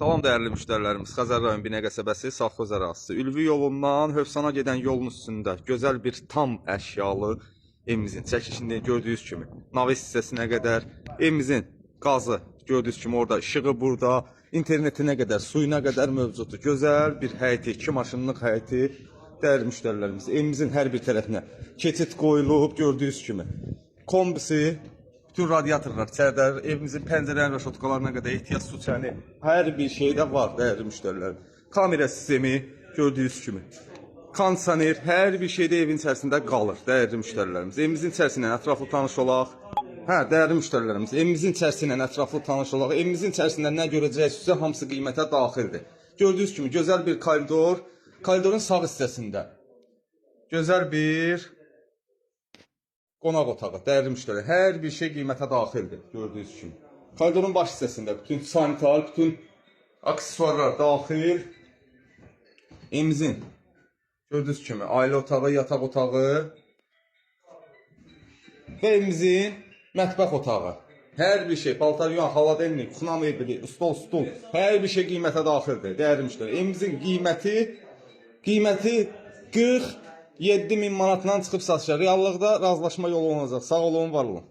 Salam dəyərli müştərilərimiz, Xəzər rayon Binə qəsəbəsi Safxoz ərazisi. Ülvi yolundan Hövsana gedən yolun üstündə gözəl bir tam əşyalı evimizin çəkişində gördüyünüz kimi naves hissəsinə qədər evimizin qazı gördüyünüz kimi orada, işığı burada, internetinə qədər, suyuna qədər mövcuddur. Gözəl bir həyəti, 2 maşınlıq həyəti dəyərli müştərilərimiz. Evimizin hər bir tərəfinə keçid qoyulub gördüyünüz kimi. Kombisi, bütün radiatorlar, içəridə evimizin pəncərələri və şotkalarına qədər ehtiyac su çəni, hər bir şeydə var dəyərli müştərilər. Kamera sistemi gördüyünüz kimi. Kondisioner, hər bir şeydə evin içərisində qalır dəyərli müştərilərimiz. Evimizin içərisindən ətraflı tanış olaq. Dəyərli müştərilərimiz, evimizin içərisindən ətraflı tanış olaq. Evimizin içərisində nə görəcəksizsə hamısı qiymətə daxildir. Gördüyünüz kimi gözəl bir koridor, koridorun sağ hissəsində gözəl bir qonaq otağı, dəyərli müştəri, hər bir şey qiymətə daxildir, gördüyünüz kimi. Koridorun baş hissəsində bütün sanitar, bütün aksesuarlar daxil. Evimizin, gördüyünüz kimi, ailə otağı, yataq otağı və evimizin mətbəx otağı. Hər bir şey, paltar yuan, xaladelnik, xına mebeli, stol, stul, hər bir şey qiymətə daxildir, dəyərli müştəri. Evimizin qiyməti 47.000 manatdan çıxıb satışa. Reallıqda razılaşma yolu olacaq. Sağ olun, var olun.